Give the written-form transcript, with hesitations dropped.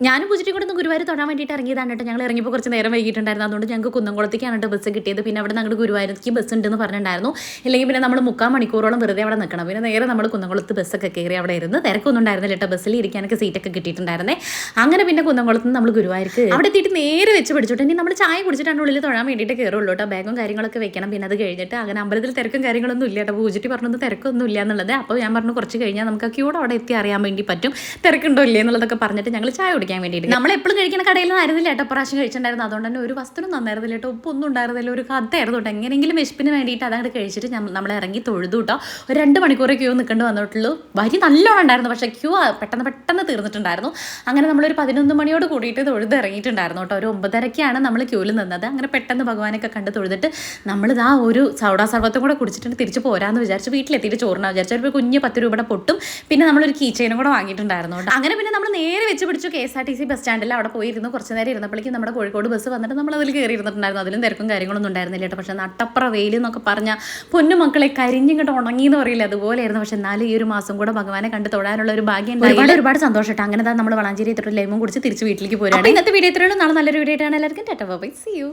ഞാനും പൂജിറ്റി കൂടെ ഗുരുവായൂർ തൊഴാൻ വേണ്ടിയിട്ട് ഇറങ്ങിയതാണ് കേട്ടോ. ഞങ്ങൾ ഇറങ്ങിയപ്പോൾ കുറച്ച് നേരം വൈകിട്ടുണ്ടായിരുന്നു. അതുകൊണ്ട് ഞങ്ങൾക്ക് കുന്നംകുളത്തേക്കാണ് കേട്ടോ ബസ് കിട്ടിയത്. പിന്നെ അവിടെ ഞങ്ങളുടെ ഗുരുവായൂർക്ക് ബസ് ഉണ്ടെന്ന് പറഞ്ഞിട്ടുണ്ടായിരുന്നു. ഇല്ലെങ്കിൽ പിന്നെ നമ്മൾ 3/4 മണിക്കൂറോളം വെറുതെ അവിടെ നിൽക്കണം. പിന്നെ നേരെ നമ്മൾ കുന്നംകുളത്ത് ബസ്സൊക്കെ കയറി അവിടെ ഇരുന്ന് തിരക്കൊന്നും ഉണ്ടായിരുന്നില്ല കേട്ടോ. ബസ്സിൽ ഇരിക്കാനൊക്കെ സീറ്റൊക്കെ കിട്ടിയിട്ടുണ്ടായിരുന്നേ. അങ്ങനെ പിന്നെ കുന്നംകുളത്ത് നമ്മൾ ഗുരുവായൂർക്ക് അവിടെ എത്തിയിട്ട് നേരെ വെച്ച് പിടിച്ചിട്ട് ഇനി നമ്മൾ ചായ കുടിച്ചിട്ടാണ് ഉള്ളിൽ തൊഴാൻ വേണ്ടിയിട്ട് കയറുള്ളൂ കേട്ടോ. ബാഗും കാര്യങ്ങളൊക്കെ വെക്കണം. പിന്നെ അത് കഴിഞ്ഞിട്ട് അങ്ങനെ അമ്പലത്തിൽ തിരക്കും കാര്യങ്ങളൊന്നും ഇല്ല കേട്ടോ. പൂജിറ്റി പറഞ്ഞത് തിരക്കൊന്നും ഇല്ല എന്നുള്ളത്. അപ്പോൾ ഞാൻ പറഞ്ഞു കുറച്ച് കഴിഞ്ഞാൽ നമുക്ക് ആ ക്യൂടെ അവിടെ എത്തി അറിയാൻ വേണ്ടി പറ്റും തിരക്കുണ്ടോ ഇല്ലേ എന്നുള്ളതൊക്കെ പറഞ്ഞിട്ട് ഞങ്ങൾ ചായ കുടിക്കാൻ വേണ്ടിയിട്ട് നമ്മൾ എപ്പോഴും കഴിക്കുന്ന കടയിൽ നിന്ന് ആയിരുന്നില്ല കേട്ടോ പ്രാവശ്യം കഴിച്ചിട്ടുണ്ടായിരുന്നു. അതുകൊണ്ട് തന്നെ ഒരു വസ്ത്രം നന്നായിരുന്നില്ല കേട്ടോ. ഉപ്പൊന്നും ഉണ്ടായിരുന്നില്ല. ഒരു കഥയായിരുന്നു കേട്ടോ. എങ്ങനെയെങ്കിലും വിശപ്പിന് വേണ്ടിയിട്ട് അതങ്ങോട്ട് കഴിച്ചിട്ട് നമ്മൾ ഇറങ്ങി തൊഴുതു കേട്ടോ. ഒരു 2 മണിക്കൂർ ക്യൂ നിൽക്കേണ്ടി വന്നിട്ടുള്ളൂ. വരി നല്ലോണം ഉണ്ടായിരുന്നു. പക്ഷേ ക്യൂ പെട്ടെന്ന് തീർന്നിട്ടുണ്ടായിരുന്നു. അങ്ങനെ നമ്മളൊരു 11 മണിയോട് കൂടിയിട്ട് തൊഴുത് ഇറങ്ങിയിട്ടുണ്ടായിരുന്നു കേട്ടോ. ഒരു 9:30ക്കാണ് നമ്മൾ ക്യൂവിൽ നിന്നത്. അങ്ങനെ പെട്ടെന്ന് ഭഗവാനൊക്കെ കണ്ട് തൊഴുതിട്ട് നമ്മളിതാ ഒരു സൗഡാ സർവത്തും കൂടെ കുടിച്ചിട്ട് തിരിച്ച് പോരാന്ന് വിചാരിച്ചു. വീട്ടിലെത്തിയിട്ട് ചോറിനാ വിചാരിച്ചു. ഒരു കുഞ്ഞ് 10 രൂപയുടെ പൊട്ടും പിന്നെ നമ്മളൊരു കീ ചെയിനും കൂടെ വാങ്ങിയിട്ടുണ്ടായിരുന്നു കേട്ടോ. അങ്ങനെ പിന്നെ നമ്മൾ നേരെ വെച്ച് പിടിച്ചു KSRTC ബസ് സ്റ്റാൻഡിൽ. അവിടെ പോയിരുന്നു. കുറച്ച് നേരം ഇരുന്നപ്പോഴേക്കും നമ്മുടെ കോഴിക്കോട് ബസ് വന്നിട്ട് നമ്മൾ അതിൽ കയറി ഇരുന്നിട്ടുണ്ടായിരുന്നു. അതിലും തിരക്കും കാര്യങ്ങളൊന്നും ഉണ്ടായിരുന്നില്ല കേട്ടോ. പക്ഷേ നട്ടപ്പുറ വെയിൽ എന്നൊക്കെ പറഞ്ഞാൽ പൊന്നു മക്കളെ കരിഞ്ഞിങ്ങോട്ട് ഉണങ്ങി എന്ന് പറയില്ല അതുപോലെയായിരുന്നു. പക്ഷേ എന്നാലും ഈ ഒരു മാസം കൂടെ ഭഗവാനെ കണ്ട് തൊഴാനുള്ള ഒരു ഭാഗ്യം ഒരുപാട് സന്തോഷം കേട്ടോ. അങ്ങനെ നമ്മൾ വളാഞ്ചേരി എത്തിയിട്ട് ലൈമും കുടിച്ച് തിരിച്ച് വീട്ടിലേക്ക് പോരാണ്. ഇന്നത്തെ വീഡിയോ ഇത്രയുള്ളൂ. നാളെ നല്ലൊരു വീഡിയോ ആയിട്ടാണ് എല്ലാവർക്കും tata bye bye. See U.